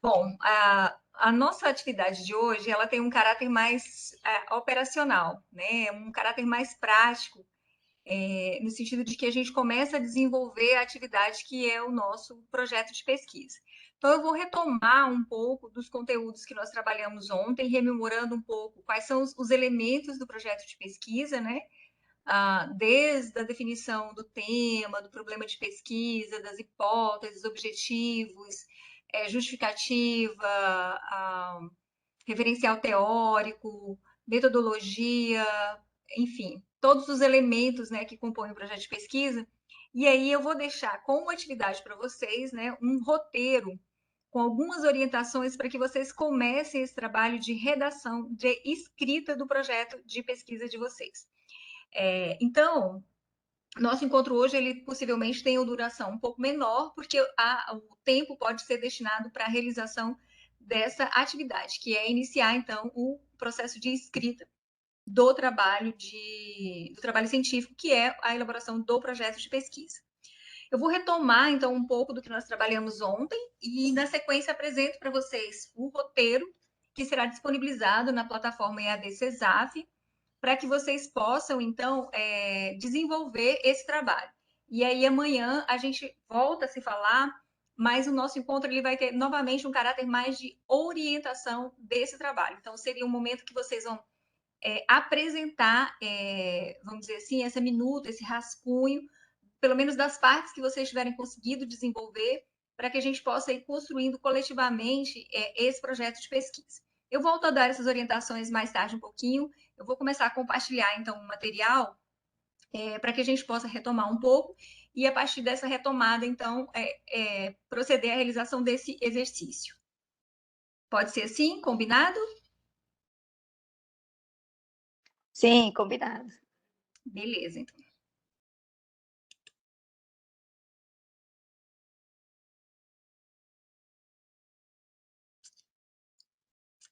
Bom, a nossa atividade de hoje, ela tem um caráter mais operacional, né? Um caráter mais prático, no sentido de que a gente começa a desenvolver a atividade que é o nosso projeto de pesquisa. Então, eu vou retomar um pouco dos conteúdos que nós trabalhamos ontem, rememorando um pouco quais são os elementos do projeto de pesquisa, né? Desde a definição do tema, do problema de pesquisa, das hipóteses, objetivos, justificativa, referencial teórico, metodologia, enfim, todos os elementos, né, que compõem o projeto de pesquisa. E aí eu vou deixar como atividade para vocês, né, um roteiro com algumas orientações para que vocês comecem esse trabalho de redação, de escrita do projeto de pesquisa de vocês. Então, nosso encontro hoje, ele possivelmente tem uma duração um pouco menor, porque o tempo pode ser destinado para a realização dessa atividade, que é iniciar, então, o processo de escrita do trabalho científico, que é a elaboração do projeto de pesquisa. Eu vou retomar, então, um pouco do que nós trabalhamos ontem e, na sequência, apresento para vocês o roteiro que será disponibilizado na plataforma EAD CESAF, para que vocês possam, então, desenvolver esse trabalho. E aí, amanhã, a gente volta a se falar, mas o nosso encontro ele vai ter, novamente, um caráter mais de orientação desse trabalho. Então, seria um momento que vocês vão apresentar, vamos dizer assim, essa minuta, esse rascunho, pelo menos das partes que vocês tiverem conseguido desenvolver, para que a gente possa ir construindo coletivamente esse projeto de pesquisa. Eu volto a dar essas orientações mais tarde um pouquinho. Eu vou começar a compartilhar, então, o material para que a gente possa retomar um pouco e, a partir dessa retomada, então, proceder à realização desse exercício. Pode ser assim? Combinado? Sim, combinado. Beleza, então.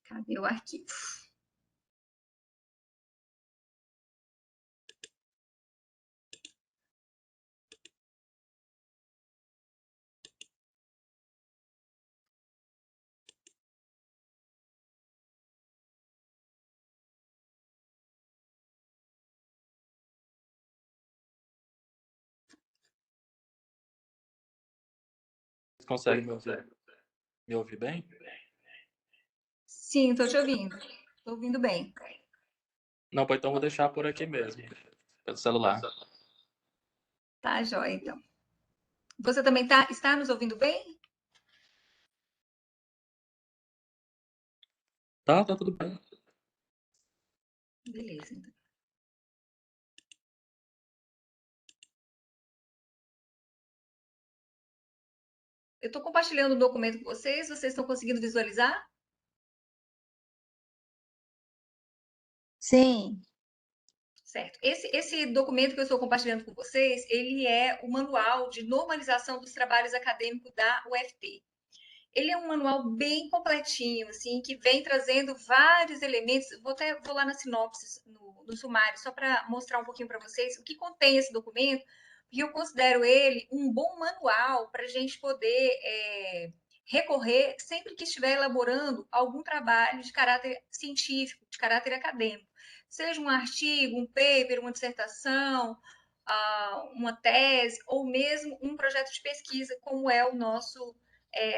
Cadê o arquivo? Você consegue me ouvir bem? Sim, estou te ouvindo. Estou ouvindo bem. Não, pois então vou deixar por aqui mesmo, pelo celular. Tá, joia, então. Você também está nos ouvindo bem? Tá tudo bem. Beleza, então. Eu estou compartilhando o documento com vocês. Vocês estão conseguindo visualizar? Sim. Certo. Esse documento que eu estou compartilhando com vocês, ele é o manual de normalização dos trabalhos acadêmicos da UFT. Ele é um manual bem completinho, assim, que vem trazendo vários elementos. Vou lá na sinopse, no sumário, só para mostrar um pouquinho para vocês o que contém esse documento, porque eu considero ele um bom manual para a gente poder recorrer sempre que estiver elaborando algum trabalho de caráter científico, de caráter acadêmico. Seja um artigo, um paper, uma dissertação, uma tese, ou mesmo um projeto de pesquisa, como é o nosso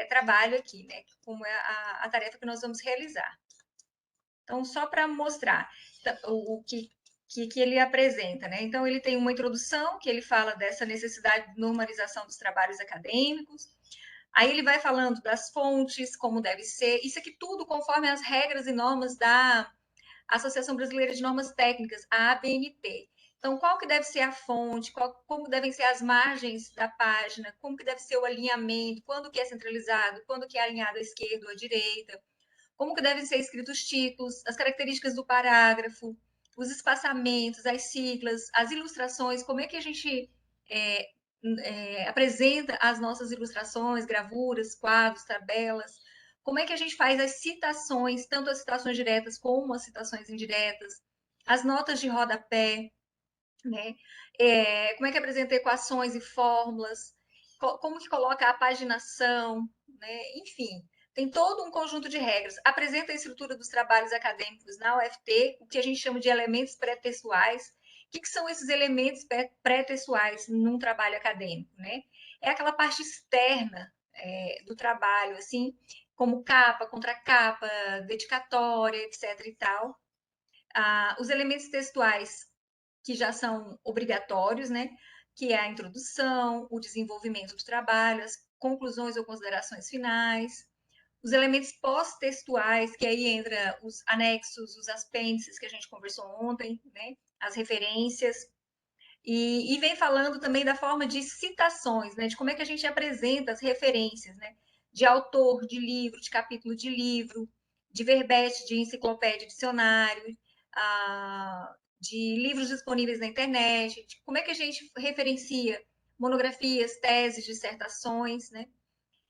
trabalho aqui, né? Como é a tarefa que nós vamos realizar. Então, só para mostrar o que ele apresenta, né? Então, ele tem uma introdução que ele fala dessa necessidade de normalização dos trabalhos acadêmicos. Aí ele vai falando das fontes, como deve ser, isso aqui tudo conforme as regras e normas da Associação Brasileira de Normas Técnicas, a ABNT. Então, qual que deve ser a fonte, como devem ser as margens da página, como que deve ser o alinhamento, quando que é centralizado, quando que é alinhado à esquerda ou à direita, como que devem ser escritos os títulos, as características do parágrafo, os espaçamentos, as siglas, as ilustrações, como é que a gente apresenta as nossas ilustrações, gravuras, quadros, tabelas, como é que a gente faz as citações, tanto as citações diretas como as citações indiretas, as notas de rodapé, né? Como é que apresenta equações e fórmulas, como que coloca a paginação, né? Enfim, tem todo um conjunto de regras. Apresenta a estrutura dos trabalhos acadêmicos na UFT, o que a gente chama de elementos pré-textuais. O que são esses elementos pré-textuais num trabalho acadêmico, né? É aquela parte externa do trabalho, assim, como capa, contracapa, dedicatória, etc. e tal. Os elementos textuais que já são obrigatórios, né? Que é a introdução, o desenvolvimento do trabalho, as conclusões ou considerações finais, os elementos pós-textuais, que aí entra os anexos, os apêndices que a gente conversou ontem, né? As referências, e vem falando também da forma de citações, né? De como é que a gente apresenta as referências, né? De autor, de livro, de capítulo de livro, de verbete, de enciclopédia, dicionário, de livros disponíveis na internet, de como é que a gente referencia monografias, teses, dissertações, né?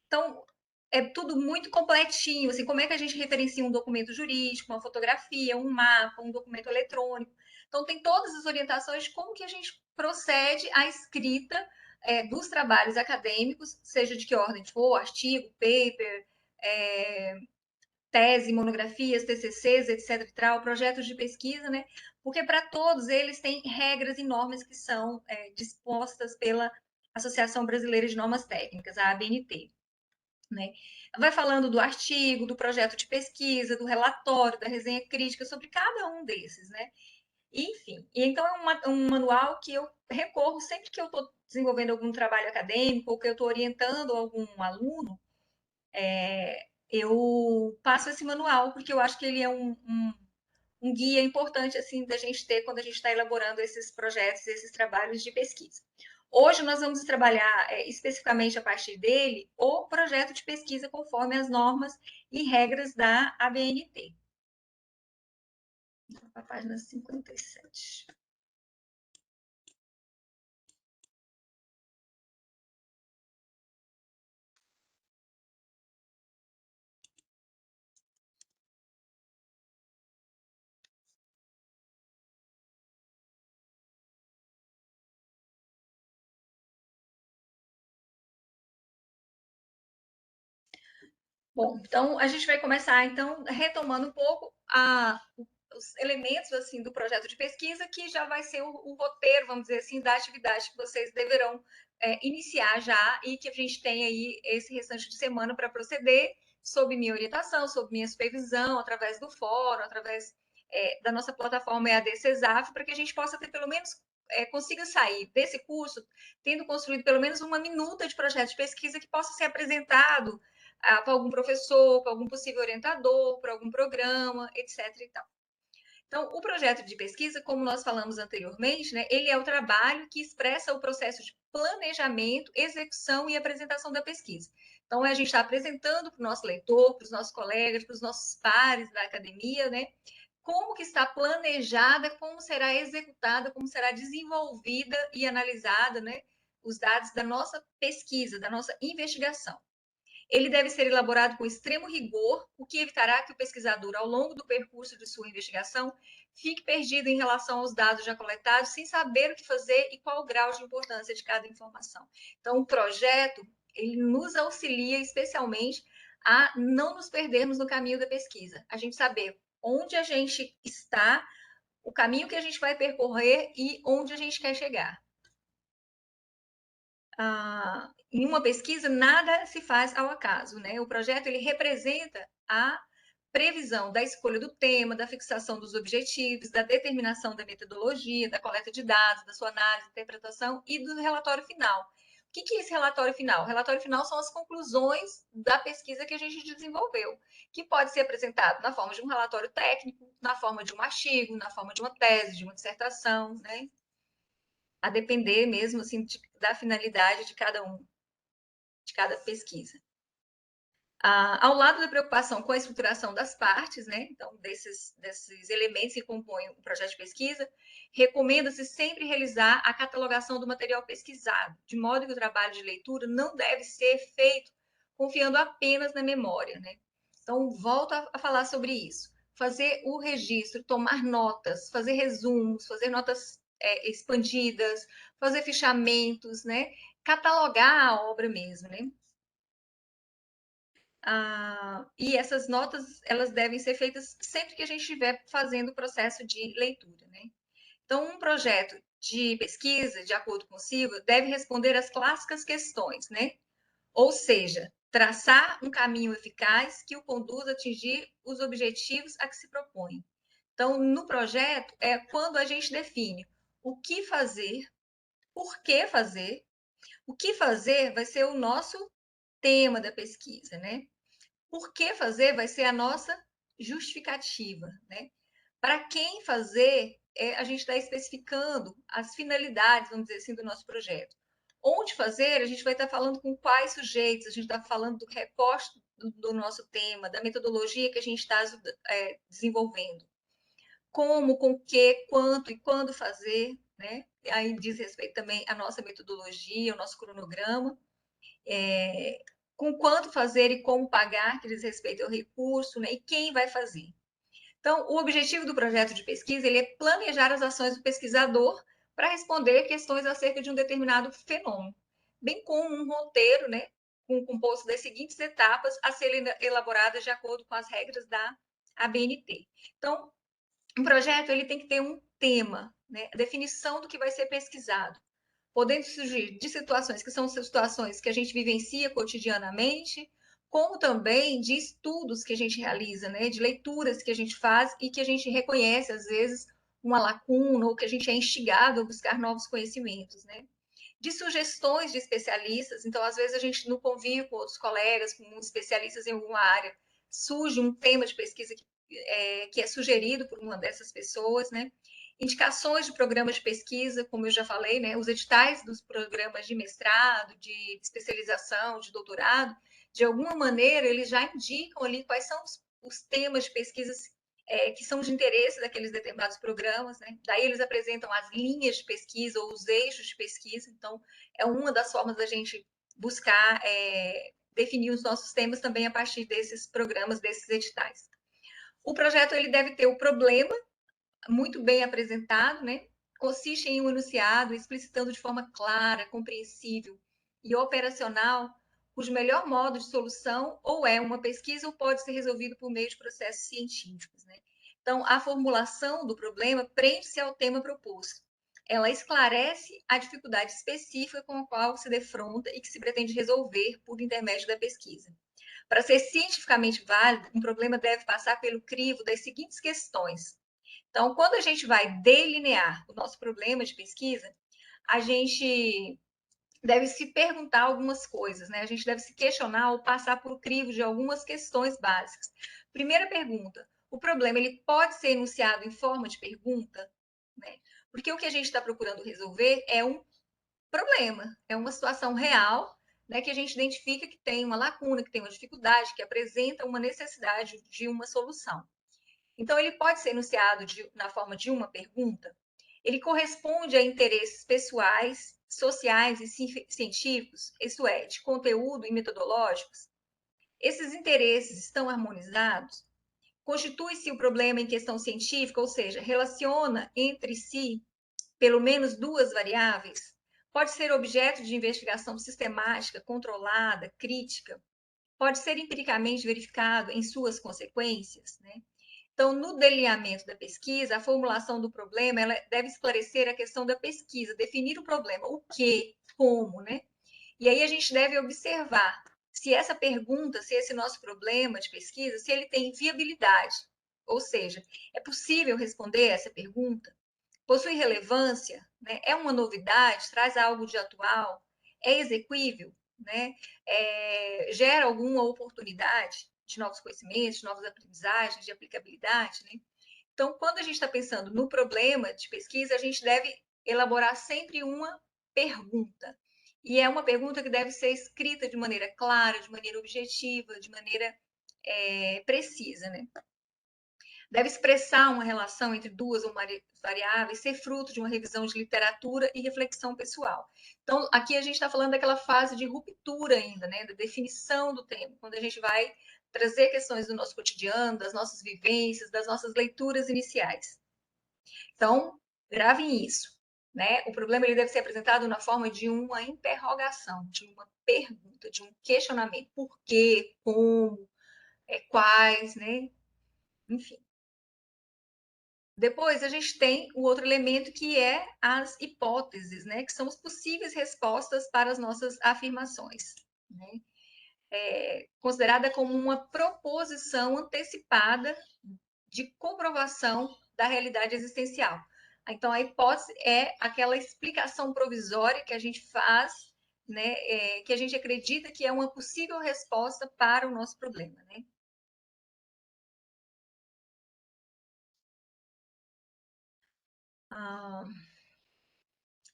Então, é tudo muito completinho, assim, como é que a gente referencia um documento jurídico, uma fotografia, um mapa, um documento eletrônico. Então, tem todas as orientações de como que a gente procede à escrita dos trabalhos acadêmicos, seja de que ordem for, artigo, paper, tese, monografias, TCCs, etc. e tal, projetos de pesquisa, né? Porque para todos eles tem regras e normas que são dispostas pela Associação Brasileira de Normas Técnicas, a ABNT. Né? Vai falando do artigo, do projeto de pesquisa, do relatório, da resenha crítica sobre cada um desses, né? Enfim, então é um manual que eu recorro sempre que eu estou desenvolvendo algum trabalho acadêmico ou que eu estou orientando algum aluno, eu passo esse manual porque eu acho que ele é um guia importante assim da gente ter quando a gente está elaborando esses projetos, esses trabalhos de pesquisa. Hoje nós vamos trabalhar especificamente a partir dele o projeto de pesquisa conforme as normas e regras da ABNT. A página 57. Bom, então a gente vai começar então retomando um pouco os elementos assim do projeto de pesquisa, que já vai ser o roteiro, vamos dizer assim, da atividade que vocês deverão iniciar já e que a gente tem aí esse restante de semana para proceder sob minha orientação, sob minha supervisão, através do fórum, através da nossa plataforma EAD CESAF, para que a gente possa ter pelo menos consiga sair desse curso tendo construído pelo menos uma minuta de projeto de pesquisa que possa ser apresentado para algum professor, para algum possível orientador, para algum programa, etc. E tal. Então, o projeto de pesquisa, como nós falamos anteriormente, né, ele é o trabalho que expressa o processo de planejamento, execução e apresentação da pesquisa. Então, a gente está apresentando para o nosso leitor, para os nossos colegas, para os nossos pares da academia, né, como que está planejada, como será executada, como será desenvolvida e analisada, né, os dados da nossa pesquisa, da nossa investigação. Ele deve ser elaborado com extremo rigor, o que evitará que o pesquisador, ao longo do percurso de sua investigação, fique perdido em relação aos dados já coletados, sem saber o que fazer e qual o grau de importância de cada informação. Então, o projeto, ele nos auxilia especialmente a não nos perdermos no caminho da pesquisa, a gente saber onde a gente está, o caminho que a gente vai percorrer e onde a gente quer chegar. Em uma pesquisa, nada se faz ao acaso, né? O projeto ele representa a previsão da escolha do tema, da fixação dos objetivos, da determinação da metodologia, da coleta de dados, da sua análise, interpretação e do relatório final. O que é esse relatório final? O relatório final são as conclusões da pesquisa que a gente desenvolveu, que pode ser apresentado na forma de um relatório técnico, na forma de um artigo, na forma de uma tese, de uma dissertação, né? A depender mesmo assim da finalidade de cada de cada pesquisa. Ao lado da preocupação com a estruturação das partes, né, então desses elementos que compõem o projeto de pesquisa, recomenda-se sempre realizar a catalogação do material pesquisado, de modo que o trabalho de leitura não deve ser feito confiando apenas na memória, né? Então, volto a falar sobre isso. Fazer o registro, tomar notas, fazer resumos, fazer notas expandidas, fazer fichamentos, né? Catalogar a obra mesmo, né? E essas notas, elas devem ser feitas sempre que a gente estiver fazendo o processo de leitura, né? Então, um projeto de pesquisa, de acordo com o Silva, deve responder às clássicas questões, né? Ou seja, traçar um caminho eficaz que o conduza a atingir os objetivos a que se propõe. Então, no projeto, é quando a gente define o que fazer, por que fazer. O que fazer vai ser o nosso tema da pesquisa, né? Por que fazer vai ser a nossa justificativa, né? Para quem fazer, a gente está especificando as finalidades, vamos dizer assim, do nosso projeto. Onde fazer, a gente vai estar falando com quais sujeitos, a gente está falando do recorte do nosso tema, da metodologia que a gente está desenvolvendo. Como, com que, quanto e quando fazer, né? Aí diz respeito também à nossa metodologia, ao nosso cronograma. Com quanto fazer e como pagar, que diz respeito ao recurso, né? E quem vai fazer. Então, o objetivo do projeto de pesquisa ele é planejar as ações do pesquisador para responder questões acerca de um determinado fenômeno, bem como um roteiro, né, composto das seguintes etapas a serem elaboradas de acordo com as regras da ABNT. Então, um projeto ele tem que ter um tema, né, a definição do que vai ser pesquisado, podendo surgir de situações que são situações que a gente vivencia cotidianamente, como também de estudos que a gente realiza, né, de leituras que a gente faz e que a gente reconhece, às vezes, uma lacuna ou que a gente é instigado a buscar novos conhecimentos, né? De sugestões de especialistas, então, às vezes, a gente, no convívio com outros colegas, com especialistas em alguma área, surge um tema de pesquisa que é sugerido por uma dessas pessoas, né? Indicações de programas de pesquisa, como eu já falei, né? Os editais dos programas de mestrado, de especialização, de doutorado, de alguma maneira, eles já indicam ali quais são os temas de pesquisas que são de interesse daqueles determinados programas, né? Daí eles apresentam as linhas de pesquisa ou os eixos de pesquisa, então é uma das formas da gente buscar definir os nossos temas também a partir desses programas, desses editais. O projeto ele deve ter o problema muito bem apresentado, né? Consiste em um enunciado explicitando de forma clara, compreensível e operacional cujo melhor modo de solução ou é uma pesquisa ou pode ser resolvido por meio de processos científicos, né? Então, a formulação do problema prende-se ao tema proposto. Ela esclarece a dificuldade específica com a qual se defronta e que se pretende resolver por intermédio da pesquisa. Para ser cientificamente válido, um problema deve passar pelo crivo das seguintes questões. Então, quando a gente vai delinear o nosso problema de pesquisa, a gente deve se perguntar algumas coisas, né? A gente deve se questionar ou passar por crivo de algumas questões básicas. Primeira pergunta: o problema ele pode ser enunciado em forma de pergunta, né? Porque o que a gente está procurando resolver é um problema, é uma situação real, né, que a gente identifica que tem uma lacuna, que tem uma dificuldade, que apresenta uma necessidade de uma solução. Então, ele pode ser enunciado na forma de uma pergunta. Ele corresponde a interesses pessoais, sociais e científicos, isto é, de conteúdo e metodológicos. Esses interesses estão harmonizados? Constitui-se o problema em questão científica, ou seja, relaciona entre si pelo menos duas variáveis? Pode ser objeto de investigação sistemática, controlada, crítica? Pode ser empiricamente verificado em suas consequências, né? Então, no delineamento da pesquisa, a formulação do problema, ela deve esclarecer a questão da pesquisa, definir o problema, o que, como, né? E aí a gente deve observar se essa pergunta, se esse nosso problema de pesquisa, se ele tem viabilidade. Ou seja, é possível responder essa pergunta? Possui relevância? Né? É uma novidade? Traz algo de atual? É exequível? Né? Gera alguma oportunidade de novos conhecimentos, de novas aprendizagens, de aplicabilidade? Né? Então, quando a gente está pensando no problema de pesquisa, a gente deve elaborar sempre uma pergunta. E é uma pergunta que deve ser escrita de maneira clara, de maneira objetiva, de maneira precisa, né? Deve expressar uma relação entre duas ou mais variáveis, ser fruto de uma revisão de literatura e reflexão pessoal. Então, aqui a gente está falando daquela fase de ruptura ainda, né? Da definição do tema, quando a gente vai trazer questões do nosso cotidiano, das nossas vivências, das nossas leituras iniciais. Então, gravem isso. né? O problema ele deve ser apresentado na forma de uma interrogação, de uma pergunta, de um questionamento. Por quê? Como? Quais, né? Enfim. Depois a gente tem o outro elemento que é as hipóteses, né? Que são as possíveis respostas para as nossas afirmações, né? Considerada como uma proposição antecipada de comprovação da realidade existencial. Então, a hipótese é aquela explicação provisória que a gente faz, né, que a gente acredita que é uma possível resposta para o nosso problema, né?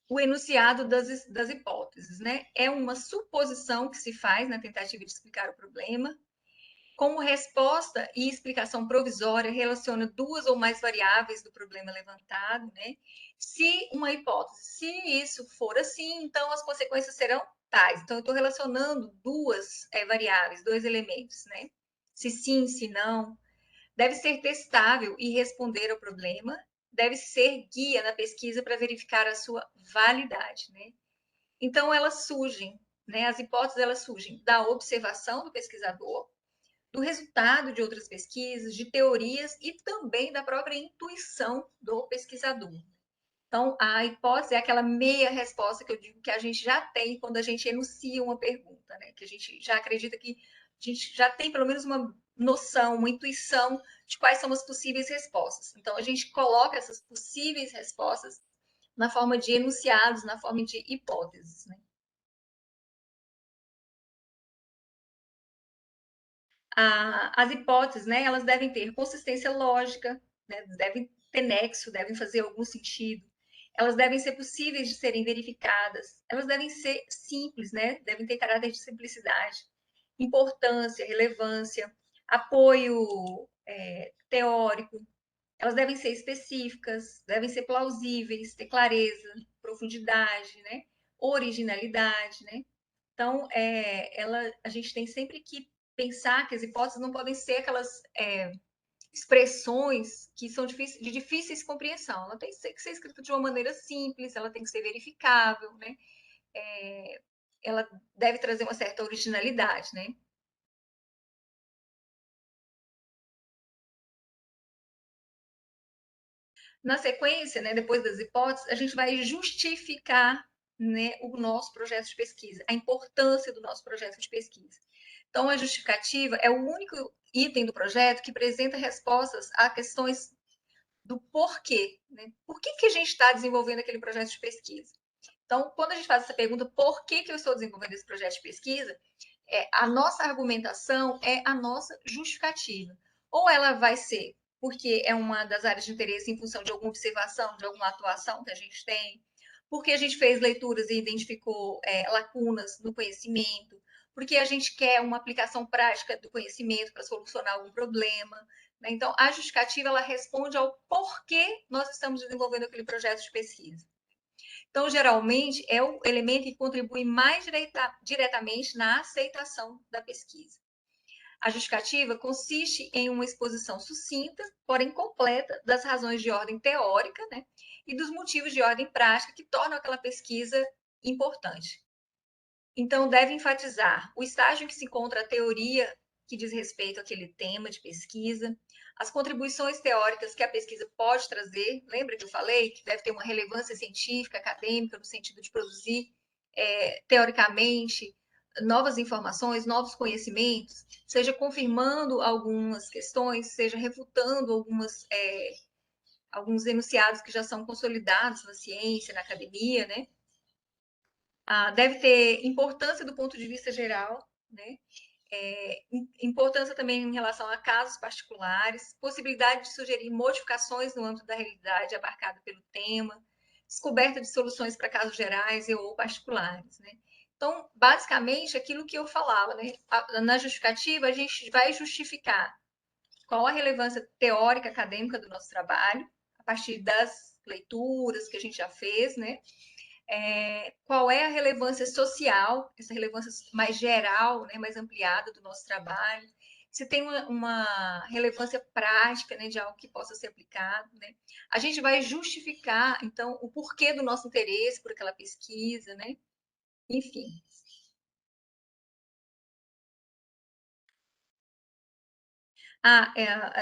O enunciado das hipóteses, né? É uma suposição que se faz na tentativa de explicar o problema. Como resposta e explicação provisória, relaciona duas ou mais variáveis do problema levantado, né? Se uma hipótese, se isso for assim, então as consequências serão tais. Então, eu estou relacionando duas variáveis, dois elementos, né? Se sim, se não. Deve ser testável e responder ao problema. Deve ser guia na pesquisa para verificar a sua validade, né? Então, elas surgem, né? As hipóteses, elas surgem da observação do pesquisador, do resultado de outras pesquisas, de teorias e também da própria intuição do pesquisador. Então, a hipótese é aquela meia resposta que eu digo que a gente já tem quando a gente enuncia uma pergunta, né? Que a gente já acredita que a gente já tem pelo menos uma noção, uma intuição de quais são as possíveis respostas. Então, a gente coloca essas possíveis respostas na forma de enunciados, na forma de hipóteses, né? As hipóteses, né, elas devem ter consistência lógica, né, devem ter nexo, devem fazer algum sentido, elas devem ser possíveis de serem verificadas, elas devem ser simples, né, devem ter caráter de simplicidade, importância, relevância, apoio teórico, elas devem ser específicas, devem ser plausíveis, ter clareza, profundidade, né, originalidade, né? Então, a gente tem sempre que pensar que as hipóteses não podem ser aquelas expressões que são de difíceis compreensão. Ela tem que ser escrita de uma maneira simples, ela tem que ser verificável, né? Ela deve trazer uma certa originalidade, né? Na sequência, né, depois das hipóteses, a gente vai justificar, né, o nosso projeto de pesquisa, a importância do nosso projeto de pesquisa. Então, a justificativa é o único item do projeto que apresenta respostas a questões do porquê, né? Por que a gente está desenvolvendo aquele projeto de pesquisa? Então, quando a gente faz essa pergunta, por que eu estou desenvolvendo esse projeto de pesquisa, a nossa argumentação é a nossa justificativa. Ou ela vai ser porque é uma das áreas de interesse em função de alguma observação, de alguma atuação que a gente tem, porque a gente fez leituras e identificou lacunas no conhecimento, porque a gente quer uma aplicação prática do conhecimento para solucionar algum problema. Né? Então, a justificativa ela responde ao porquê nós estamos desenvolvendo aquele projeto de pesquisa. Então, geralmente, é o elemento que contribui mais diretamente na aceitação da pesquisa. A justificativa consiste em uma exposição sucinta, porém completa, das razões de ordem teórica, né, e dos motivos de ordem prática que tornam aquela pesquisa importante. Então, deve enfatizar o estágio em que se encontra a teoria que diz respeito àquele tema de pesquisa, as contribuições teóricas que a pesquisa pode trazer. Lembra que eu falei que deve ter uma relevância científica, acadêmica, no sentido de produzir, teoricamente, novas informações, novos conhecimentos, seja confirmando algumas questões, seja refutando alguns enunciados que já são consolidados na ciência, na academia, né? Deve ter importância do ponto de vista geral, né? Importância também em relação a casos particulares, possibilidade de sugerir modificações no âmbito da realidade abarcada pelo tema, descoberta de soluções para casos gerais ou particulares, né? Então, basicamente, aquilo que eu falava, né? Na justificativa, a gente vai justificar qual a relevância teórica, acadêmica do nosso trabalho, a partir das leituras que a gente já fez, né? Qual é a relevância social, essa relevância mais geral, né, mais ampliada do nosso trabalho, se tem uma relevância prática, né, de algo que possa ser aplicado, né? A gente vai justificar, então, o porquê do nosso interesse por aquela pesquisa, né? Enfim.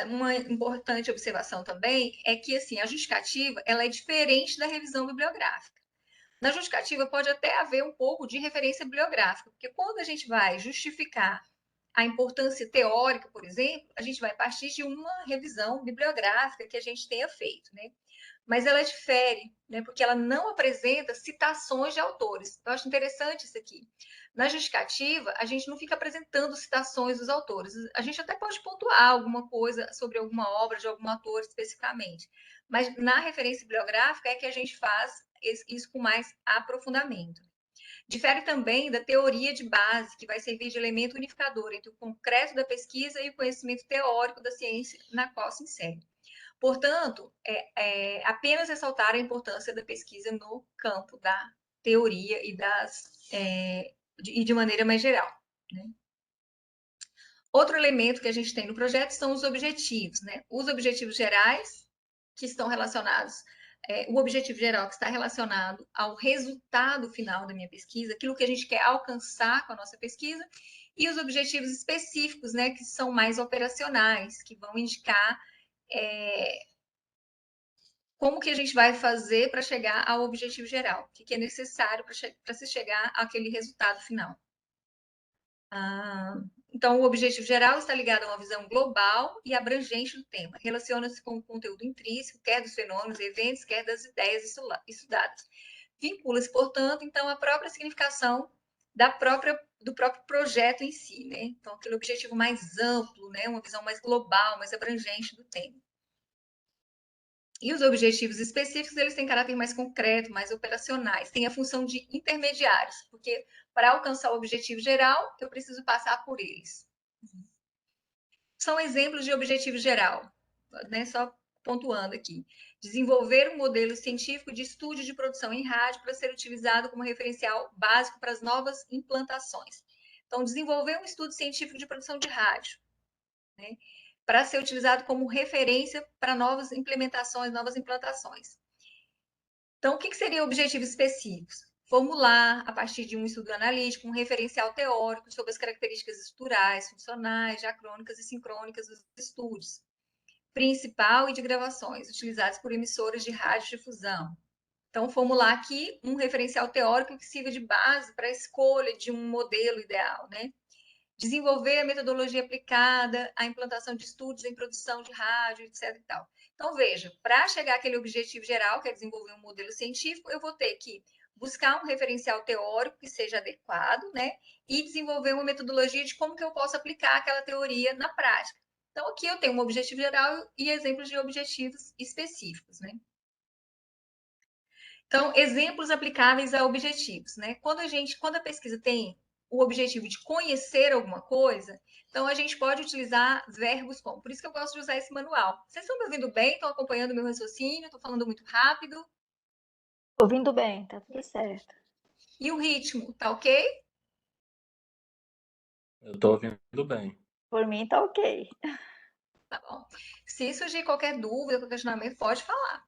Uma importante observação também é que, assim, a justificativa, ela é diferente da revisão bibliográfica. Na justificativa pode até haver um pouco de referência bibliográfica, porque quando a gente vai justificar a importância teórica, por exemplo, a gente vai partir de uma revisão bibliográfica que a gente tenha feito, né? Mas ela difere, né? Porque ela não apresenta citações de autores. Eu acho interessante isso aqui. Na justificativa, a gente não fica apresentando citações dos autores. A gente até pode pontuar alguma coisa sobre alguma obra de algum autor especificamente. Mas na referência bibliográfica é que a gente faz isso com mais aprofundamento. Difere também da teoria de base, que vai servir de elemento unificador entre o concreto da pesquisa e o conhecimento teórico da ciência na qual se insere. Portanto, apenas ressaltar a importância da pesquisa no campo da teoria e de maneira mais geral, né? Outro elemento que a gente tem no projeto são os objetivos, né? Os objetivos gerais, que estão relacionados, o objetivo geral que está relacionado ao resultado final da minha pesquisa, aquilo que a gente quer alcançar com a nossa pesquisa, e os objetivos específicos, né, que são mais operacionais, que vão indicar como que a gente vai fazer para chegar ao objetivo geral, o que é necessário para se chegar àquele resultado final. Então, o objetivo geral está ligado a uma visão global e abrangente do tema. Relaciona-se com o conteúdo intrínseco, quer dos fenômenos e eventos, quer das ideias estudadas. Vincula-se, portanto, então, à própria significação do próprio projeto em si, né? Então, aquele objetivo mais amplo, né? Uma visão mais global, mais abrangente do tema. E os objetivos específicos, eles têm caráter mais concreto, mais operacionais, têm a função de intermediários, porque para alcançar o objetivo geral, eu preciso passar por eles. São exemplos de objetivo geral, né? Só pontuando aqui. Desenvolver um modelo científico de estúdio de produção em rádio para ser utilizado como referencial básico para as novas implantações. Então, desenvolver um estudo científico de produção de rádio, né? Para ser utilizado como referência para novas implementações, novas implantações. Então, o que seriam objetivos específicos? Formular, a partir de um estudo analítico, um referencial teórico sobre as características estruturais, funcionais, diacrônicas e sincrônicas dos estúdios, principal e de gravações, utilizados por emissoras de radiodifusão. Então, formular aqui um referencial teórico que sirva de base para a escolha de um modelo ideal, né? Desenvolver a metodologia aplicada à implantação de estudos em produção de rádio, etc. E tal. Então, veja, para chegar àquele objetivo geral, que é desenvolver um modelo científico, eu vou ter que buscar um referencial teórico que seja adequado, né? E desenvolver uma metodologia de como que eu posso aplicar aquela teoria na prática. Então, aqui eu tenho um objetivo geral e exemplos de objetivos específicos, né? Então, exemplos aplicáveis a objetivos, né? Quando a pesquisa tem o objetivo de conhecer alguma coisa, então a gente pode utilizar verbos como. Por isso que eu gosto de usar esse manual. Vocês estão me ouvindo bem? Estão acompanhando o meu raciocínio? Estou falando muito rápido? Ouvindo bem, tá tudo certo. E o ritmo, tá ok? Eu tô ouvindo bem. Por mim, tá ok. Tá bom. Se surgir qualquer dúvida, qualquer questionamento, pode falar.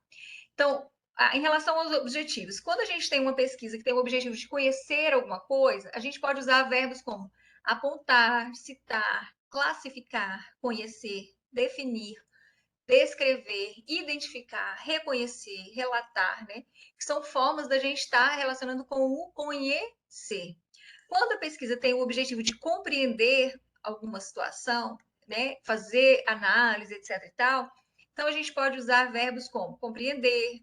Então, em relação aos objetivos, quando a gente tem uma pesquisa que tem o objetivo de conhecer alguma coisa, a gente pode usar verbos como apontar, citar, classificar, conhecer, definir, descrever, identificar, reconhecer, relatar, né? Que são formas da gente estar relacionando com o conhecer. Quando a pesquisa tem o objetivo de compreender alguma situação, né, fazer análise, etc e tal, então a gente pode usar verbos como compreender,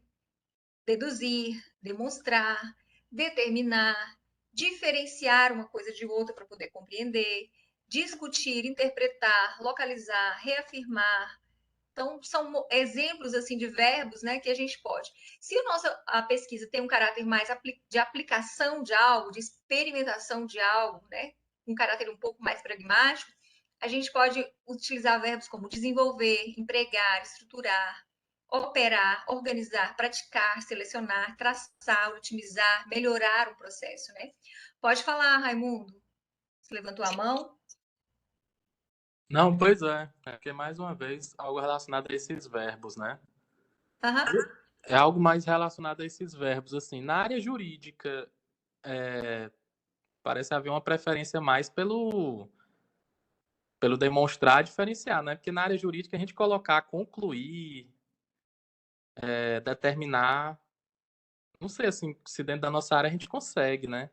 deduzir, demonstrar, determinar, diferenciar uma coisa de outra para poder compreender, discutir, interpretar, localizar, reafirmar. Então, são exemplos assim de verbos, né, que a gente pode. Se a pesquisa tem um caráter mais de aplicação de algo, de experimentação de algo, né, um caráter um pouco mais pragmático, a gente pode utilizar verbos como desenvolver, empregar, estruturar, operar, organizar, praticar, selecionar, traçar, otimizar, melhorar o processo, né? Pode falar, Raimundo. Você levantou a mão? Não, pois é. É porque, mais uma vez, algo relacionado a esses verbos, né? Aham. É algo mais relacionado a esses verbos, assim. Na área jurídica, parece haver uma preferência mais pelo demonstrar diferenciar, né? Porque na área jurídica a gente colocar concluir, determinar, não sei assim, se dentro da nossa área a gente consegue, né?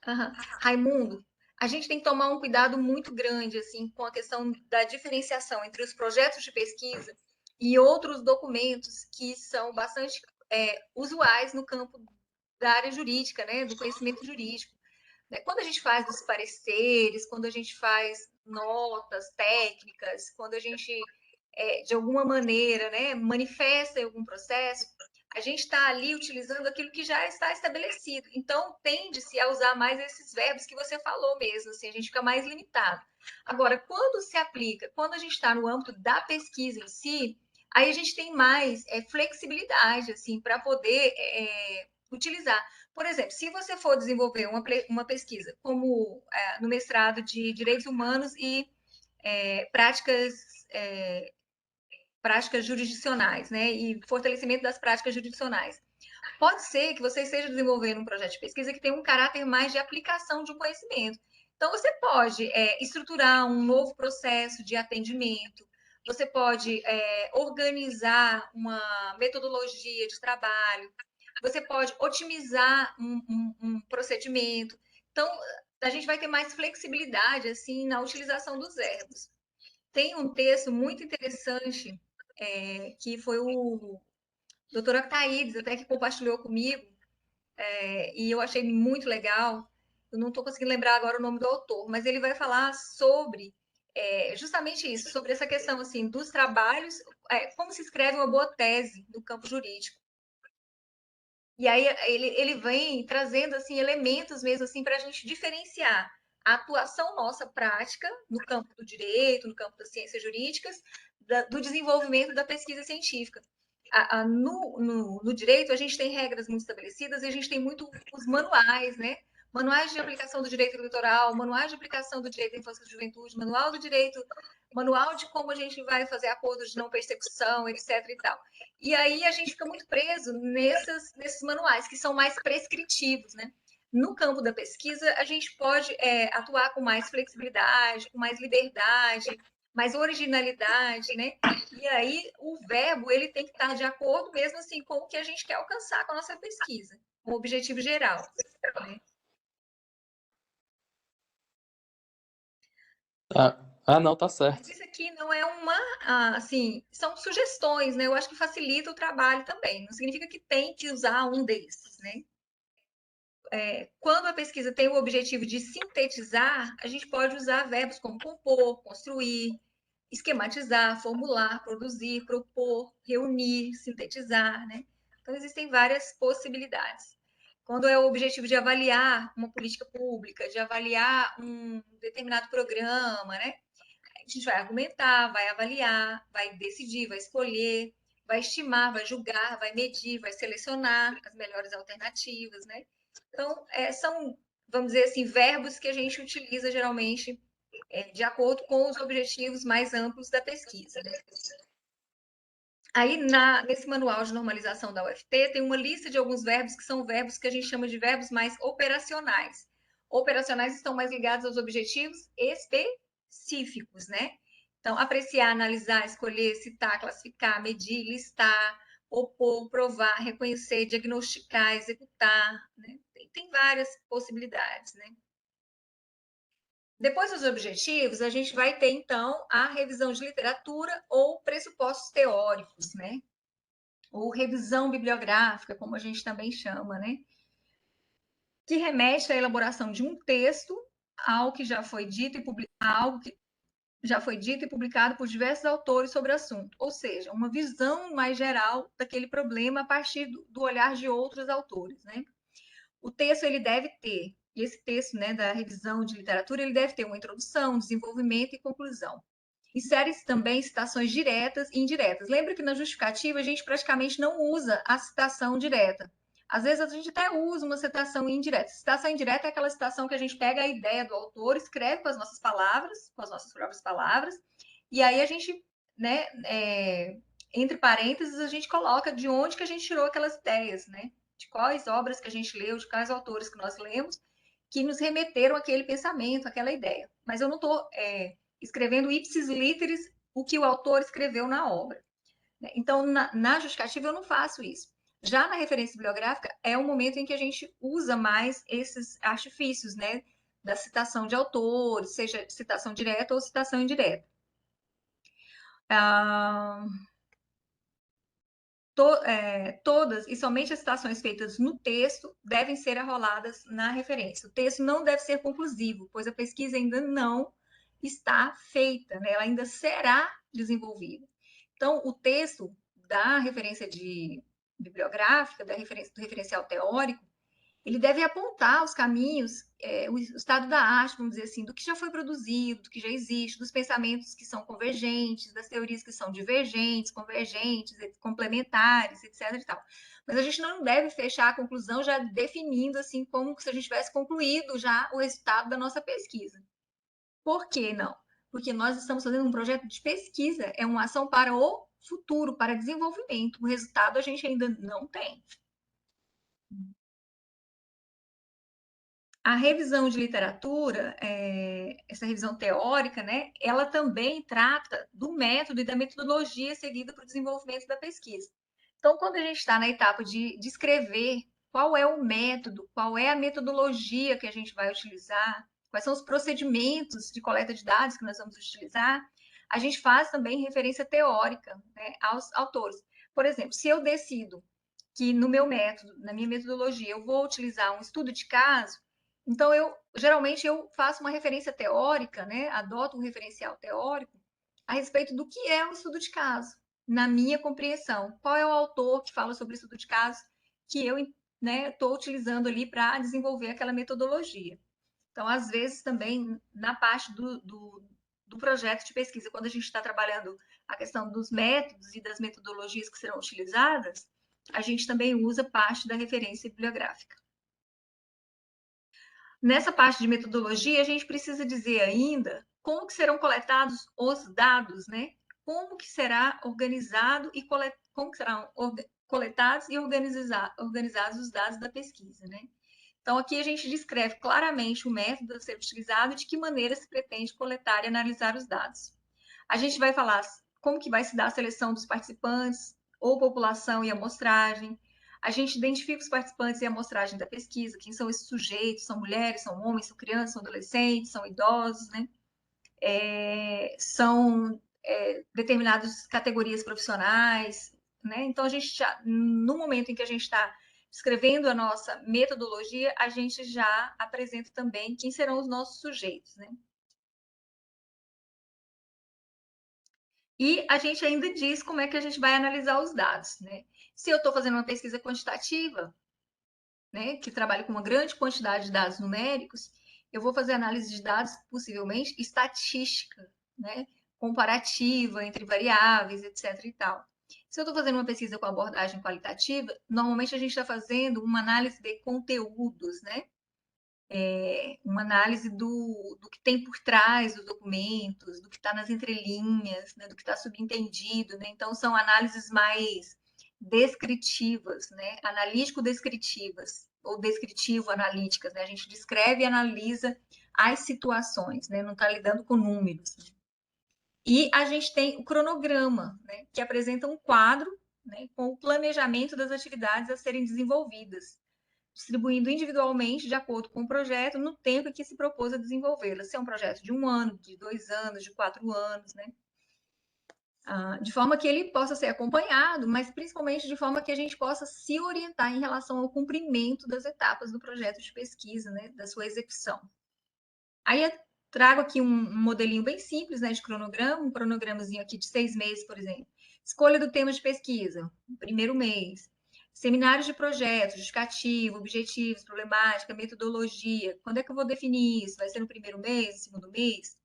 Aham. Raimundo, a gente tem que tomar um cuidado muito grande assim com a questão da diferenciação entre os projetos de pesquisa e outros documentos que são bastante usuais no campo da área jurídica, né, do conhecimento jurídico. Né? Quando a gente faz os pareceres, quando a gente faz notas técnicas, quando a gente, de alguma maneira, né, manifesta em algum processo, a gente está ali utilizando aquilo que já está estabelecido. Então, tende-se a usar mais esses verbos que você falou mesmo, assim, a gente fica mais limitado. Agora, quando se aplica, quando a gente está no âmbito da pesquisa em si, aí a gente tem mais flexibilidade, assim, para poder utilizar. Por exemplo, se você for desenvolver uma pesquisa, como no mestrado de Direitos Humanos e práticas práticas jurisdicionais, né? E fortalecimento das práticas jurisdicionais. Pode ser que você esteja desenvolvendo um projeto de pesquisa que tem um caráter mais de aplicação de um conhecimento. Então, você pode estruturar um novo processo de atendimento, você pode organizar uma metodologia de trabalho, você pode otimizar um procedimento. Então, a gente vai ter mais flexibilidade assim na utilização dos verbos. Tem um texto muito interessante que foi o doutor Octaídes, até que compartilhou comigo, e eu achei muito legal. Eu não estou conseguindo lembrar agora o nome do autor, mas ele vai falar sobre justamente isso, sobre essa questão assim dos trabalhos, como se escreve uma boa tese no campo jurídico. E aí ele vem trazendo assim elementos mesmo assim para a gente diferenciar a atuação nossa prática no campo do direito, no campo das ciências jurídicas, do desenvolvimento da pesquisa científica. No direito, a gente tem regras muito estabelecidas e a gente tem muito os manuais, né? Manuais de aplicação do direito eleitoral, manuais de aplicação do direito da infância e juventude, manual do direito, manual de como a gente vai fazer acordos de não persecução, etc. e tal. E aí a gente fica muito preso nesses manuais, que são mais prescritivos, né? No campo da pesquisa, a gente pode atuar com mais flexibilidade, com mais liberdade, mais originalidade, né? E aí o verbo ele tem que estar de acordo mesmo assim com o que a gente quer alcançar com a nossa pesquisa, com o objetivo geral, né? Não, tá Mas certo. isso aqui não é assim, são sugestões, né? Eu acho que facilita o trabalho também. Não significa que tem que usar um desses, né? Quando a pesquisa tem o objetivo de sintetizar, a gente pode usar verbos como compor, construir, esquematizar, formular, produzir, propor, reunir, sintetizar, né? Então, existem várias possibilidades. Quando é o objetivo de avaliar uma política pública, de avaliar um determinado programa, né? A gente vai argumentar, vai avaliar, vai decidir, vai escolher, vai estimar, vai julgar, vai medir, vai selecionar as melhores alternativas, né? Então, são, vamos dizer assim, verbos que a gente utiliza geralmente de acordo com os objetivos mais amplos da pesquisa. Né? Aí, nesse manual de normalização da UFT, tem uma lista de alguns verbos que são verbos que a gente chama de verbos mais operacionais. Operacionais estão mais ligados aos objetivos específicos, né? Então, apreciar, analisar, escolher, citar, classificar, medir, listar, opor, provar, reconhecer, diagnosticar, executar, né? Tem várias possibilidades, né? Depois dos objetivos, a gente vai ter, então, a revisão de literatura ou pressupostos teóricos, né? Ou revisão bibliográfica, como a gente também chama, né? Que remete à elaboração de um texto, algo que já foi dito e algo que já foi dito e publicado por diversos autores sobre o assunto, ou seja, uma visão mais geral daquele problema a partir do olhar de outros autores, né? O texto ele deve ter, e esse texto, né, da revisão de literatura, ele deve ter uma introdução, desenvolvimento e conclusão. Insere-se também citações diretas e indiretas. Lembra que na justificativa a gente praticamente não usa a citação direta. Às vezes a gente até usa uma citação indireta. Citação indireta é aquela citação que a gente pega a ideia do autor, escreve com as nossas palavras, com as nossas próprias palavras, E aí a gente, né, entre parênteses, a gente coloca de onde que a gente tirou aquelas ideias, né? De quais obras que a gente leu, de quais autores que nós lemos, que nos remeteram àquele pensamento, àquela ideia. Mas eu não estou escrevendo ipsis literis o que o autor escreveu na obra. Né? Então, na justificativa, eu não faço isso. Já na referência bibliográfica, é o momento em que a gente usa mais esses artifícios, né? Da citação de autores, seja citação direta ou citação indireta. Todas e somente as citações feitas no texto devem ser arroladas na referência. O texto não deve ser conclusivo, pois a pesquisa ainda não está feita, né? Ela ainda será desenvolvida. Então, o texto da referência bibliográfica, do referencial teórico, ele deve apontar os caminhos, o estado da arte, vamos dizer assim, do que já foi produzido, do que já existe, dos pensamentos que são convergentes, das teorias que são divergentes, convergentes, complementares, etc. E tal. Mas a gente não deve fechar a conclusão já definindo assim como se a gente tivesse concluído já o resultado da nossa pesquisa. Por que não? Porque nós estamos fazendo um projeto de pesquisa, é uma ação para o futuro, para desenvolvimento. O resultado a gente ainda não tem. A revisão de literatura, essa revisão teórica, né, ela também trata do método e da metodologia seguida para o desenvolvimento da pesquisa. Então, quando a gente está na etapa de descrever qual é o método, qual é a metodologia que a gente vai utilizar, quais são os procedimentos de coleta de dados que nós vamos utilizar, a gente faz também referência teórica, né, aos autores. Por exemplo, se eu decido que no meu método, na minha metodologia, eu vou utilizar um estudo de caso, então, geralmente eu faço uma referência teórica, né? Adoto um referencial teórico a respeito do que é um estudo de caso, na minha compreensão. Qual é o autor que fala sobre estudo de caso que eu estou utilizando ali para desenvolver aquela metodologia. Então, às vezes, também, na parte do projeto de pesquisa, quando a gente está trabalhando a questão dos métodos e das metodologias que serão utilizadas, a gente também usa parte da referência bibliográfica. Nessa parte de metodologia, a gente precisa dizer ainda como que serão coletados os dados, né? Como que será organizado e como que serão coletados e organizados os dados da pesquisa, né? Então, aqui a gente descreve claramente o método a ser utilizado e de que maneira se pretende coletar e analisar os dados. A gente vai falar como que vai se dar a seleção dos participantes, ou população e amostragem, a gente identifica os participantes e a amostragem da pesquisa, quem são esses sujeitos, são mulheres, são homens, são crianças, são adolescentes, são idosos, né? São determinadas categorias profissionais, né? Então, a gente já, no momento em que a gente está escrevendo a nossa metodologia, a gente já apresenta também quem serão os nossos sujeitos, né? E a gente ainda diz como é que a gente vai analisar os dados, né? Se eu estou fazendo uma pesquisa quantitativa, né, que trabalha com uma grande quantidade de dados numéricos, eu vou fazer análise de dados, possivelmente estatística, né, comparativa entre variáveis, etc. e tal. Se eu estou fazendo uma pesquisa com abordagem qualitativa, normalmente a gente está fazendo uma análise de conteúdos, né? Uma análise do que tem por trás dos documentos, do que está nas entrelinhas, né, do que está subentendido. Né? Então, são análises mais descritivas, né? Analítico-descritivas, ou descritivo-analíticas. Né? A gente descreve e analisa as situações, né? Não está lidando com números. Né? E a gente tem o cronograma, né? Que apresenta um quadro, né? Com o planejamento das atividades a serem desenvolvidas, distribuindo individualmente de acordo com o projeto no tempo em que se propôs a desenvolvê-la. Se é um projeto de 1 ano, de 2 anos, de 4 anos, né? De forma que ele possa ser acompanhado, mas principalmente de forma que a gente possa se orientar em relação ao cumprimento das etapas do projeto de pesquisa, né? Da sua execução. Aí eu trago aqui um modelinho bem simples, né? De cronograma, um cronogramazinho aqui de 6 meses, por exemplo. Escolha do tema de pesquisa, primeiro mês. Seminários de projetos, justificativo, objetivos, problemática, metodologia. Quando é que eu vou definir isso? Vai ser no primeiro mês, no segundo mês?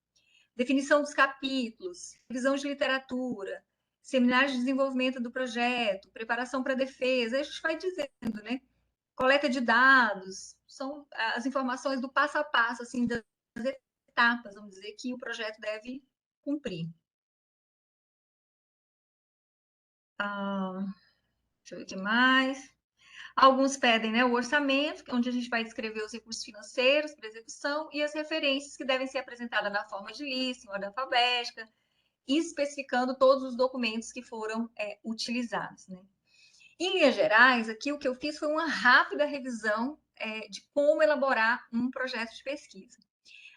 Definição dos capítulos, revisão de literatura, seminários de desenvolvimento do projeto, preparação para defesa. Aí a gente vai dizendo, né? Coleta de dados, são as informações do passo a passo, assim, das etapas, vamos dizer, que o projeto deve cumprir. Deixa eu ver o que mais. Alguns pedem, né, o orçamento, onde a gente vai descrever os recursos financeiros para execução e as referências que devem ser apresentadas na forma de lista, em ordem alfabética, especificando todos os documentos que foram utilizados, né? Em linhas gerais, aqui o que eu fiz foi uma rápida revisão de como elaborar um projeto de pesquisa.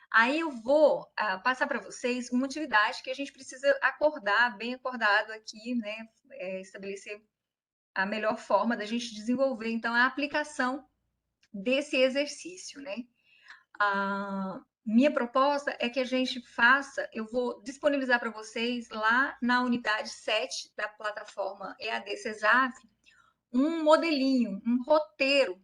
Aí eu vou passar para vocês uma atividade que a gente precisa acordar, bem acordado aqui, né? Estabelecer a melhor forma da gente desenvolver, então, a aplicação desse exercício, né? A minha proposta é que a gente faça, eu vou disponibilizar para vocês lá na unidade 7 da plataforma EAD CESAF, um modelinho, um roteiro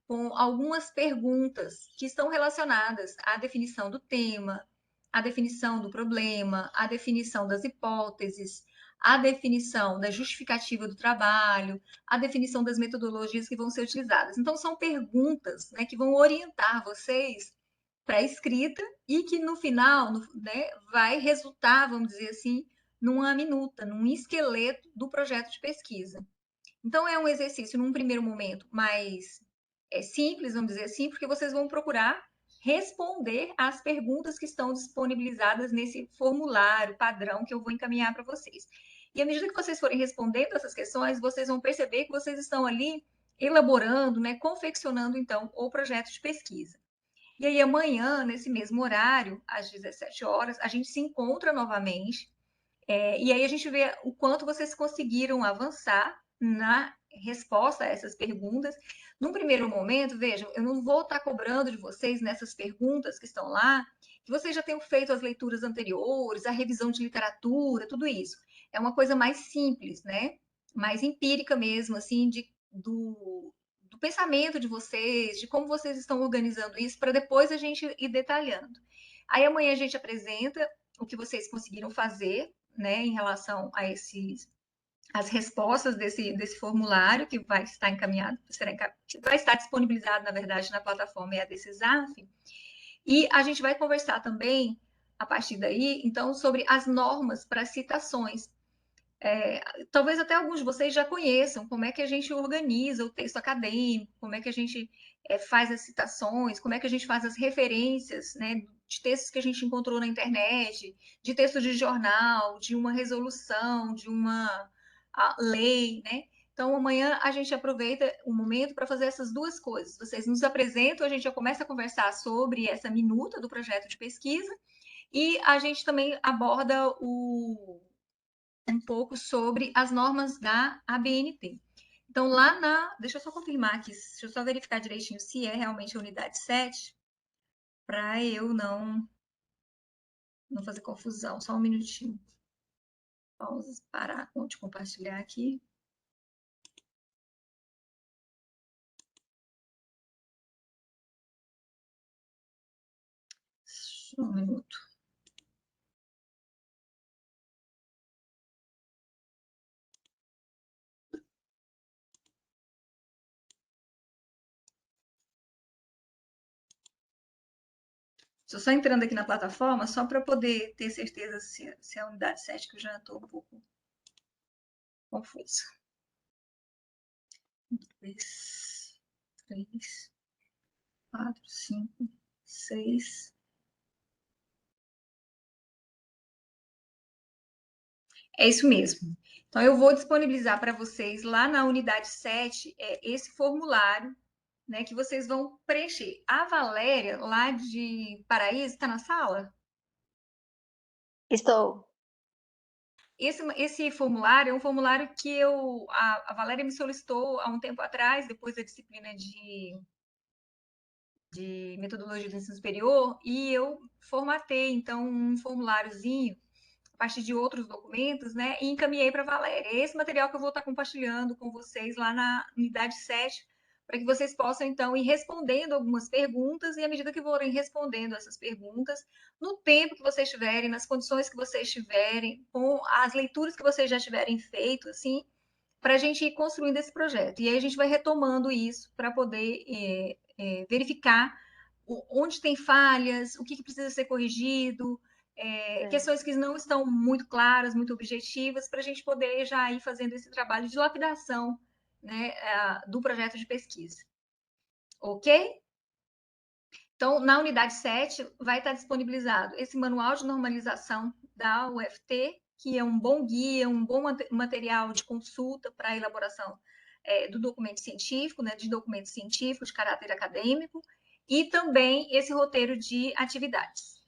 com algumas perguntas que estão relacionadas à definição do tema, à definição do problema, à definição das hipóteses, à definição da justificativa do trabalho, à definição das metodologias que vão ser utilizadas. Então, são perguntas, né, que vão orientar vocês para a escrita e que no final, né, vai resultar, vamos dizer assim, numa minuta, num esqueleto do projeto de pesquisa. Então, é um exercício, num primeiro momento, mais simples, vamos dizer assim, porque vocês vão procurar responder às perguntas que estão disponibilizadas nesse formulário padrão que eu vou encaminhar para vocês. E à medida que vocês forem respondendo essas questões, vocês vão perceber que vocês estão ali elaborando, né, confeccionando, então, o projeto de pesquisa. E aí, amanhã, nesse mesmo horário, às 17 horas, a gente se encontra novamente e aí a gente vê o quanto vocês conseguiram avançar na resposta a essas perguntas. Num primeiro momento, vejam, eu não vou estar cobrando de vocês nessas perguntas que estão lá, que vocês já tenham feito as leituras anteriores, a revisão de literatura, tudo isso. É uma coisa mais simples, né? Mais empírica mesmo, assim, do pensamento de vocês, de como vocês estão organizando isso, para depois a gente ir detalhando. Aí amanhã a gente apresenta o que vocês conseguiram fazer, né, em relação a as respostas desse formulário que vai estar encaminhado, vai estar disponibilizado, na verdade, na plataforma EAD CESAF. E a gente vai conversar também, a partir daí, então, sobre as normas para citações. Talvez até alguns de vocês já conheçam como é que a gente organiza o texto acadêmico, como é que a gente faz as citações, como é que a gente faz as referências, né, de textos que a gente encontrou na internet, de texto de jornal, de uma resolução, de uma lei, né? Então, amanhã a gente aproveita o momento para fazer essas duas coisas. Vocês nos apresentam, a gente já começa a conversar sobre essa minuta do projeto de pesquisa e a gente também aborda um pouco sobre as normas da ABNT. Então, lá deixa eu só confirmar aqui, deixa eu só verificar direitinho se é realmente a unidade 7, para eu não fazer confusão. Só um minutinho. Vamos parar de compartilhar aqui. Só um minuto. Estou só entrando aqui na plataforma, só para poder ter certeza se é a unidade 7, que eu já estou um pouco confusa. 2, 3, 4, 5, 6. É isso mesmo. Então, eu vou disponibilizar para vocês lá na unidade 7 esse formulário, né, que vocês vão preencher. A Valéria, lá de Paraíso, está na sala? Estou. Esse formulário é um formulário que a Valéria me solicitou há um tempo atrás, depois da disciplina de metodologia do ensino superior, e eu formatei, então, um formuláriozinho a partir de outros documentos, né, e encaminhei para a Valéria. É esse material que eu vou estar compartilhando com vocês lá na unidade 7, para que vocês possam, então, ir respondendo algumas perguntas, e à medida que forem respondendo essas perguntas, no tempo que vocês tiverem, nas condições que vocês tiverem, com as leituras que vocês já tiverem feito, assim, para a gente ir construindo esse projeto. E aí a gente vai retomando isso para poder verificar onde tem falhas, o que precisa ser corrigido, questões que não estão muito claras, muito objetivas, para a gente poder já ir fazendo esse trabalho de lapidação, né, do projeto de pesquisa. Ok? Então, na unidade 7, vai estar disponibilizado esse manual de normalização da UFT, que é um bom guia, um bom material de consulta para a elaboração do documento científico, né, de documentos científicos de caráter acadêmico, e também esse roteiro de atividades.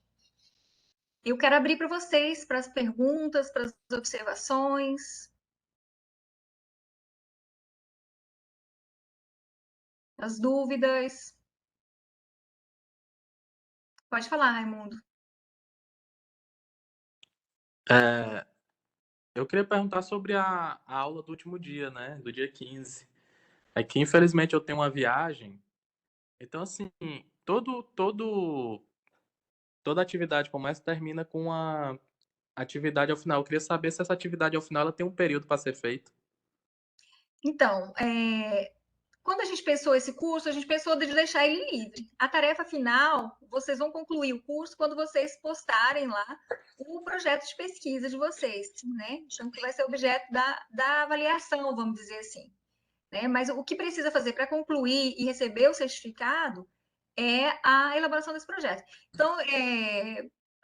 Eu quero abrir para vocês, para as perguntas, para as observações, as dúvidas. Pode falar, Raimundo. Eu queria perguntar sobre a aula do último dia, né? Do dia 15. É que, infelizmente, eu tenho uma viagem. Então, assim, toda atividade começa e termina com uma atividade ao final. Eu queria saber se essa atividade ao final ela tem um período para ser feito. Então, quando a gente pensou esse curso, a gente pensou de deixar ele livre. A tarefa final, vocês vão concluir o curso quando vocês postarem lá o projeto de pesquisa de vocês, né? Então, que vai ser objeto da avaliação, vamos dizer assim. Né? Mas o que precisa fazer para concluir e receber o certificado é a elaboração desse projeto. Então,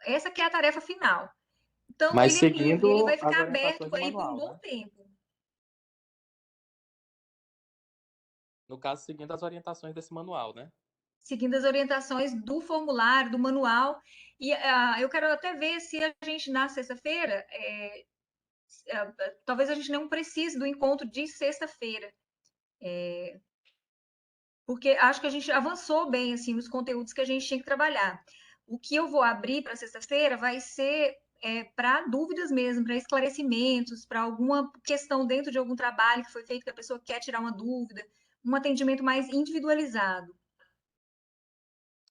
essa que é a tarefa final. Então, Mas ele é livre, ele seguindo vai as ficar aberto orientações do aí por um manual, bom né? tempo. No caso, seguindo as orientações desse manual, né? Seguindo as orientações do formulário, do manual. E eu quero até ver se a gente, na sexta-feira, talvez a gente não precise do encontro de sexta-feira. Porque acho que a gente avançou bem assim nos conteúdos que a gente tinha que trabalhar. O que eu vou abrir para sexta-feira vai ser para dúvidas mesmo, para esclarecimentos, para alguma questão dentro de algum trabalho que foi feito que a pessoa quer tirar uma dúvida, um atendimento mais individualizado.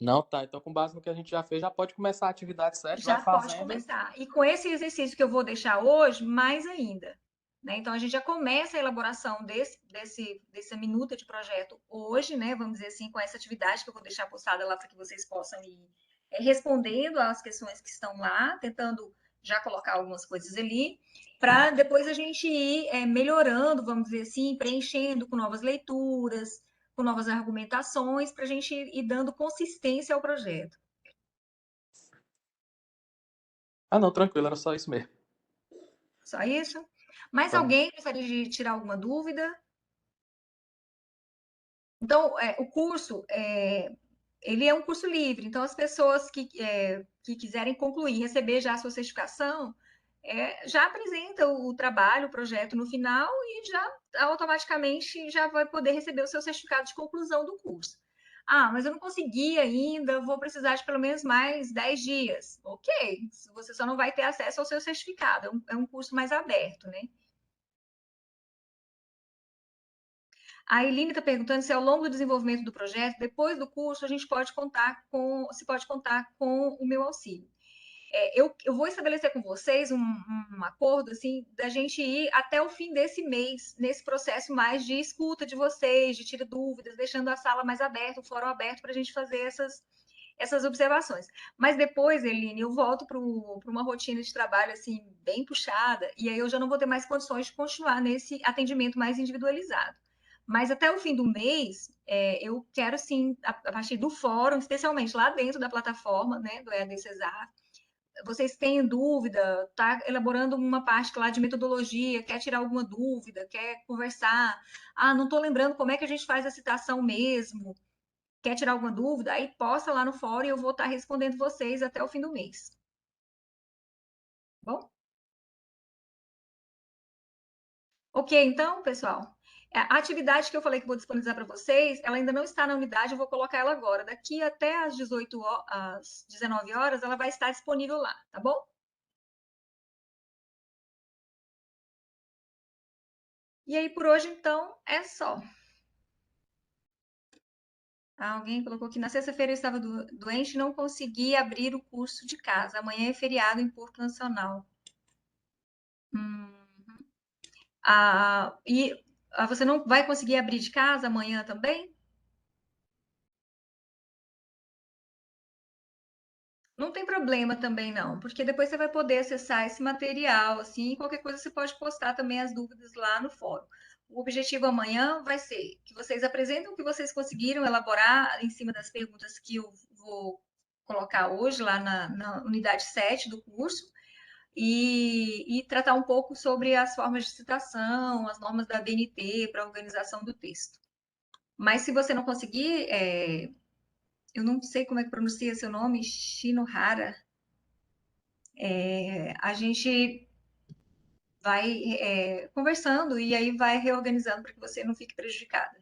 Não, tá. Então, com base no que a gente já fez, já pode começar a atividade 7, vai Já pode fazendo. começar. E com esse exercício que eu vou deixar hoje, mais ainda. Né? Então, a gente já começa a elaboração dessa minuta de projeto hoje, né? Vamos dizer assim, com essa atividade que eu vou deixar postada lá para que vocês possam ir respondendo às questões que estão lá, tentando já colocar algumas coisas ali, para depois a gente ir melhorando, vamos dizer assim, preenchendo com novas leituras, com novas argumentações, para a gente ir dando consistência ao projeto. Ah, não, tranquilo, era só isso mesmo. Só isso? Mais Vamos. alguém gostaria de tirar alguma dúvida? Então, o curso, ele é um curso livre. Então, as pessoas que quiserem concluir, receber já a sua certificação, já apresenta o trabalho, o projeto no final e já automaticamente já vai poder receber o seu certificado de conclusão do curso. Ah, mas eu não consegui ainda, vou precisar de pelo menos mais 10 dias. Ok, você só não vai ter acesso ao seu certificado, é um curso mais aberto, né? A Eline está perguntando se ao longo do desenvolvimento do projeto, depois do curso, a gente pode contar com o meu auxílio. Eu vou estabelecer com vocês um acordo assim da gente ir até o fim desse mês, nesse processo mais de escuta de vocês, de tira dúvidas, deixando a sala mais aberta, o fórum aberto para a gente fazer essas observações. Mas depois, Eline, eu volto para uma rotina de trabalho assim bem puxada, e aí eu já não vou ter mais condições de continuar nesse atendimento mais individualizado. Mas até o fim do mês, eu quero sim, a partir do fórum, especialmente lá dentro da plataforma, né, do EAD Cesar, vocês têm dúvida, está elaborando uma parte lá de metodologia, quer tirar alguma dúvida, quer conversar, não estou lembrando como é que a gente faz a citação mesmo, quer tirar alguma dúvida, aí posta lá no fórum e eu vou estar respondendo vocês até o fim do mês. Bom? Ok, então, pessoal. A atividade que eu falei que vou disponibilizar para vocês, ela ainda não está na unidade, eu vou colocar ela agora. Daqui até às 19 horas, ela vai estar disponível lá, tá bom? E aí, por hoje, então, é só. Alguém colocou que na sexta-feira eu estava doente e não consegui abrir o curso de casa. Amanhã é feriado em Porto Nacional. Hum. Você não vai conseguir abrir de casa amanhã também? Não tem problema também não, porque depois você vai poder acessar esse material, assim, qualquer coisa você pode postar também as dúvidas lá no fórum. O objetivo amanhã vai ser que vocês apresentem o que vocês conseguiram elaborar em cima das perguntas que eu vou colocar hoje lá na unidade 7 do curso e tratar um pouco sobre as formas de citação, as normas da BNT para a organização do texto. Mas se você não conseguir, eu não sei como é que pronuncia seu nome, Shinohara, a gente vai conversando e aí vai reorganizando para que você não fique prejudicada.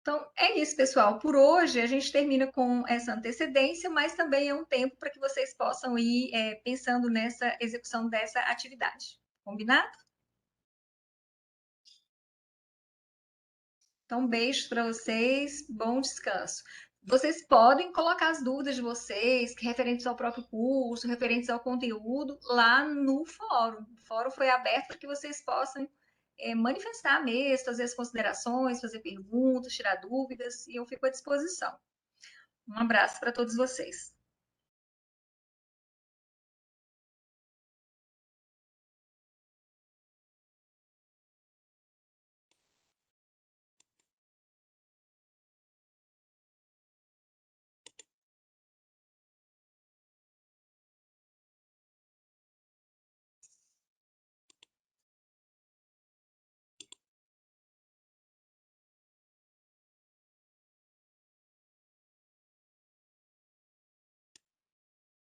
Então, é isso, pessoal. Por hoje, a gente termina com essa antecedência, mas também é um tempo para que vocês possam ir pensando nessa execução dessa atividade. Combinado? Então, beijos para vocês, bom descanso. Vocês podem colocar as dúvidas de vocês, referentes ao próprio curso, referentes ao conteúdo, lá no fórum. O fórum foi aberto para que vocês possam manifestar mesmo, fazer as considerações, fazer perguntas, tirar dúvidas, e eu fico à disposição. Um abraço para todos vocês.